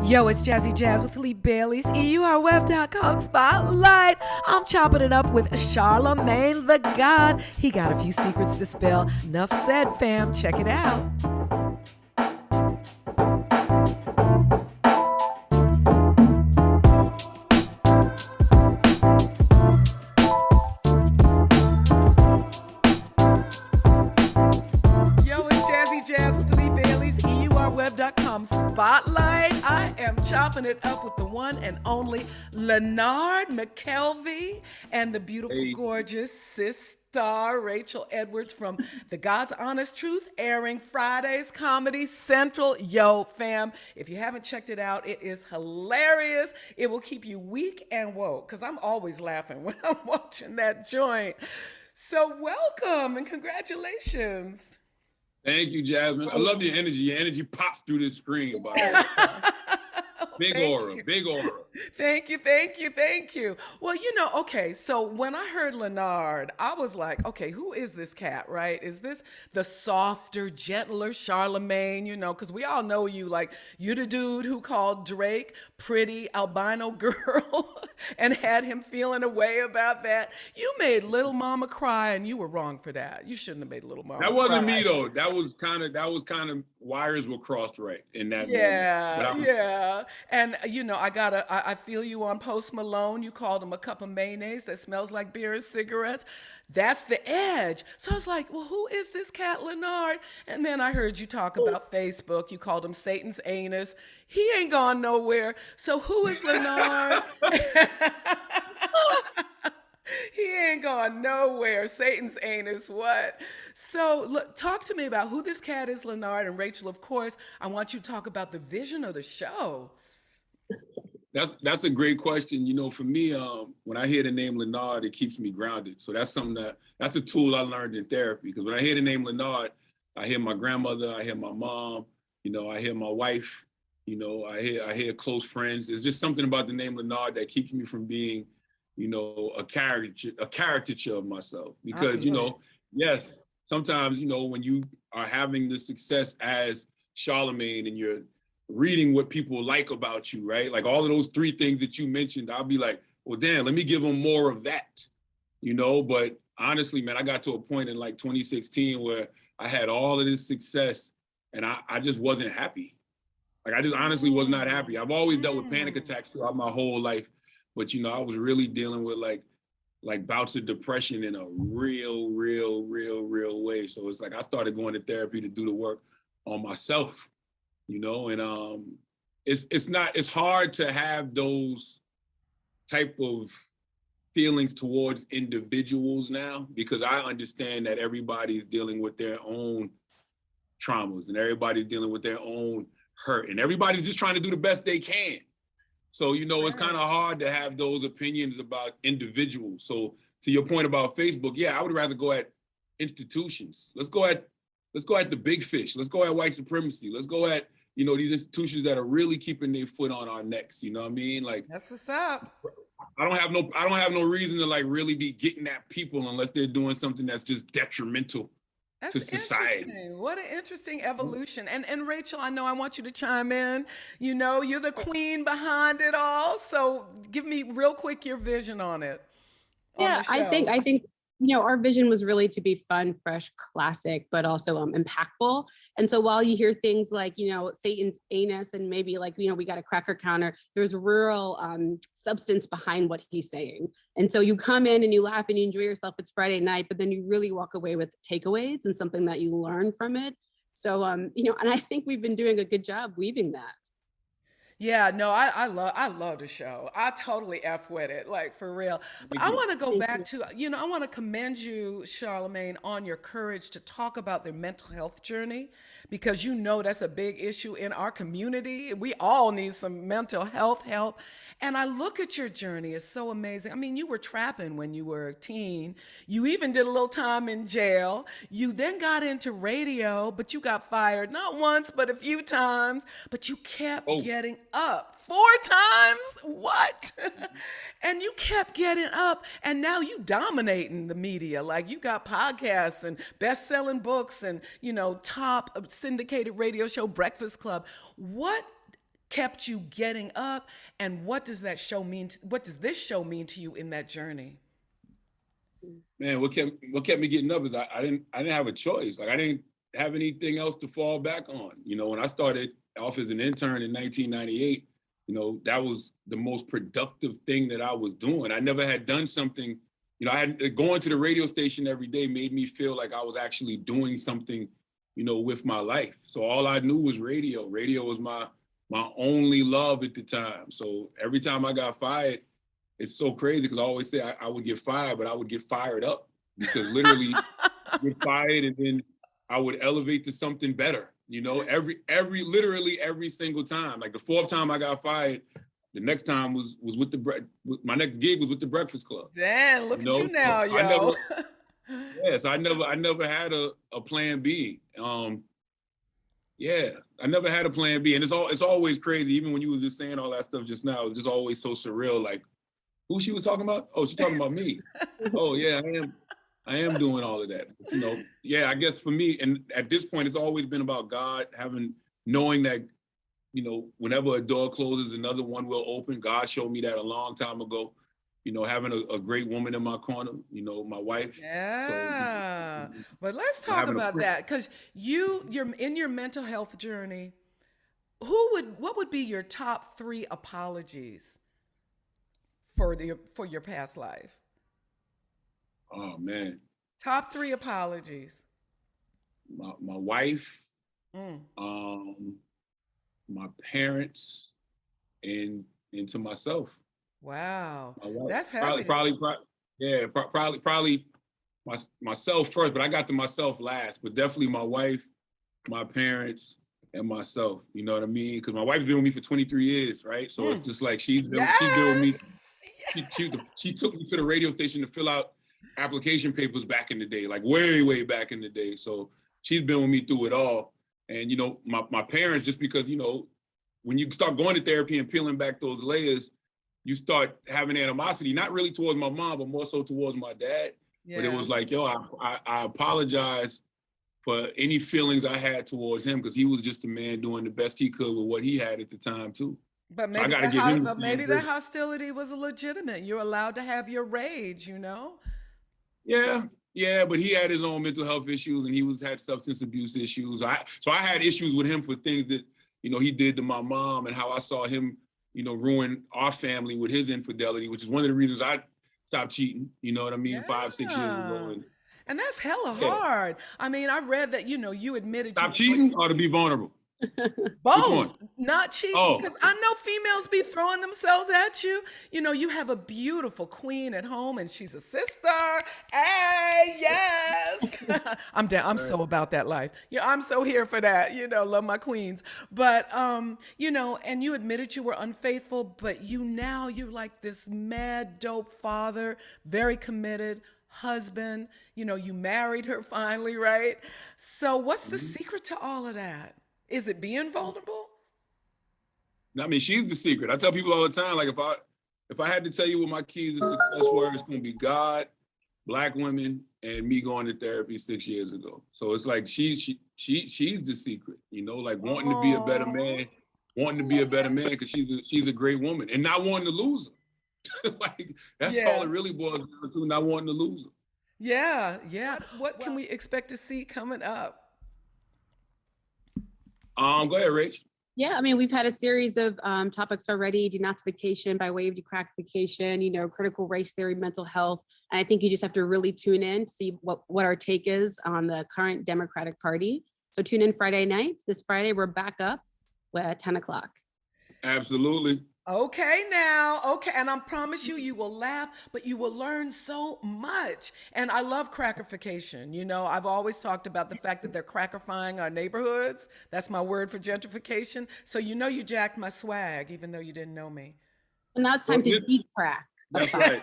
Yo, it's Jazzy Jazz with Lee Bailey's EURWeb.com Spotlight. I'm chopping it up with Charlamagne the God. He got a few secrets to spill. Enough said, fam. Check it out. Yo, it's Jazzy Jazz with Lee Bailey's EURWeb.com Spotlight. I am chopping it up with the one and only Leonard McKelvey and the beautiful, gorgeous sister Rachel Edwards from The God's Honest Truth, airing Fridays, Comedy Central. Yo, fam, if you haven't checked it out, it is hilarious. It will keep you weak and woke, because I'm always laughing when I'm watching that joint. So welcome and congratulations. Thank you, Jasmine. I love your energy. Your energy pops through the screen, by the way. Big aura, big aura. Thank you. Well, okay, so when I heard Leonard, I was like, okay, who is this cat, right? Is this the softer, gentler Charlamagne, because we all know you, like, you're the dude who called Drake pretty albino girl and had him feeling a way about that. You made Little Mama cry, and you were wrong for that. You shouldn't have made Little Mama cry. That wasn't me, though. That was kind of wires were crossed right in that moment. Yeah. And I feel you on Post Malone. You called him a cup of mayonnaise that smells like beer and cigarettes. That's the edge. So I was like, well, who is this cat Leonard? And then I heard you talk about Facebook. You called him Satan's anus. He ain't gone nowhere. So who is Leonard? He ain't gone nowhere. Satan's anus, what? So look, talk to me about who this cat is, Leonard. And Rachel, of course, I want you to talk about the vision of the show. That's a great question. For me, when I hear the name Leonard, it keeps me grounded. So that's that's a tool I learned in therapy. Because when I hear the name Leonard, I hear my grandmother, I hear my mom, I hear my wife, I hear close friends. There's just something about the name Leonard that keeps me from being a caricature of myself, because, yes, sometimes, when you are having the success as Charlamagne and you're reading what people like about you, right? Like all of those three things that you mentioned, I'll be like, well, damn, let me give them more of that, but honestly, man, I got to a point in like 2016 where I had all of this success and I just wasn't happy. Like, I just honestly was not happy. I've always dealt with panic attacks throughout my whole life. But, I was really dealing with like bouts of depression in a real way. So it's like I started going to therapy to do the work on myself, and it's hard to have those type of feelings towards individuals now, because I understand that everybody's dealing with their own traumas and everybody's dealing with their own hurt and everybody's just trying to do the best they can. So, it's kind of hard to have those opinions about individuals. So to your point about Facebook, yeah, I would rather go at institutions. Let's go at the big fish. Let's go at white supremacy. Let's go at, these institutions that are really keeping their foot on our necks. You know what I mean? Like, that's what's up. I don't have no reason to like really be getting at people unless they're doing something that's just detrimental to society. What an interesting evolution. And Rachel, I know I want you to chime in. You're the queen behind it all. So give me real quick your vision on it. Yeah, I think our vision was really to be fun, fresh, classic, but also impactful. And so while you hear things like, Satan's anus and maybe like, we got a cracker counter, there's real substance behind what he's saying. And so you come in and you laugh and you enjoy yourself. It's Friday night, but then you really walk away with takeaways and something that you learn from it. So, and I think we've been doing a good job weaving that. Yeah, no, I love the show. I totally F with it, like, for real. But I want to go back to, I want to commend you, Charlamagne, on your courage to talk about their mental health journey, because that's a big issue in our community. We all need some mental health help. And I look at your journey, it's so amazing. I mean, you were trapping when you were a teen. You even did a little time in jail. You then got into radio, but you got fired not once, but a few times. But you kept getting up 4 times. What? And you kept getting up, and now you dominating the media. Like, you got podcasts and best-selling books and, top syndicated radio show Breakfast Club. What kept you getting up, and what does that show mean? What does this show mean to you in that journey? Man, what kept me getting up is I didn't have a choice. Like I didn't have anything else to fall back on. When I started off as an intern in 1998, that was the most productive thing that I was doing. I never had done something, I had going to the radio station every day made me feel like I was actually doing something, with my life. So all I knew was radio. Radio was my only love at the time. So every time I got fired, it's so crazy because I always say I would get fired, but I would get fired up because literally get fired and then I would elevate to something better. Literally every single time. Like the fourth time I got fired, the next time was with my next gig was with the Breakfast Club. Damn, look at you now, yo. So I never had a plan B. Yeah, I never had a plan B, and it's always crazy. Even when you was just saying all that stuff just now, it's just always so surreal. Like, who she was talking about? Oh, she's talking about me. Oh yeah, I am doing all of that. Yeah, I guess for me, and at this point, it's always been about God knowing that, whenever a door closes, another one will open. God showed me that a long time ago. Having a great woman in my corner, my wife. Yeah. But let's talk about that, because you're in your mental health journey. What would be your top 3 apologies for your past life? Oh man. Top 3 apologies. My wife, my parents, and to myself. Wow, that's heavy. Probably myself first, but I got to myself last. But definitely my wife, my parents, and myself. You know what I mean? Because my wife's been with me for 23 years, right? So it's just like she's been with me. She took me to the radio station to fill out application papers back in the day, like way back in the day. So she's been with me through it all. And my parents, just because when you start going to therapy and peeling back those layers, you start having animosity, not really towards my mom, but more so towards my dad. Yeah. But it was like, I apologize for any feelings I had towards him, because he was just a man doing the best he could with what he had at the time too. But maybe, maybe the hostility was legitimate. You're allowed to have your rage, Yeah, but he had his own mental health issues, and he had substance abuse issues. So I had issues with him for things that, he did to my mom, and how I saw him, ruin our family with his infidelity, which is one of the reasons I stopped cheating, you know what I mean, yeah. 5-6 years ago. And that's hella hard. I mean, I read that, you admitted stop cheating or to be vulnerable? Both, not cheating, because I know females be throwing themselves at you. You have a beautiful queen at home, and she's a sister. Hey, yes. I'm down. I'm so about that life. I'm so here for that. Love my queens. But and you admitted you were unfaithful, but you're like this mad dope father, very committed husband. You married her finally, right? So what's the secret to all of that? Is it being vulnerable? I mean, she's the secret. I tell people all the time, like if I had to tell you what my keys to success were, it's going to be God, Black women, and me going to therapy 6 years ago. So it's like she's the secret, like wanting to be a better man, because she's a great woman, and not wanting to lose her. Like that's all it really boils down to, not wanting to lose her. Yeah. What can we expect to see coming up? Go ahead, Rach. Yeah, I mean, we've had a series of topics already: denazification by way of decrackification, critical race theory, mental health. And I think you just have to really tune in to see what our take is on the current Democratic Party. So tune in Friday night. This Friday, we're back up at 10 o'clock. Absolutely. Okay, now. Okay. And I promise you will laugh, but you will learn so much. And I love crackification. I've always talked about the fact that they're crackifying our neighborhoods. That's my word for gentrification. So you jacked my swag, even though you didn't know me. And now it's time to de-crack. That's right.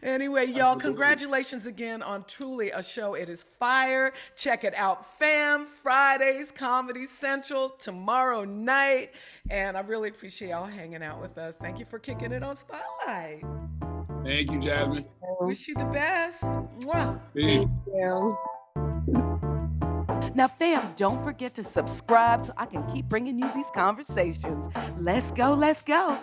Anyway, y'all, congratulations again on truly a show. It is fire. Check it out, fam. Fridays, Comedy Central, tomorrow night. And I really appreciate y'all hanging out with us. Thank you for kicking it on Spotlight. Thank you, Jasmine. Wish you the best. Mwah. Peace. Thank you. Now, fam, don't forget to subscribe so I can keep bringing you these conversations. Let's go, let's go.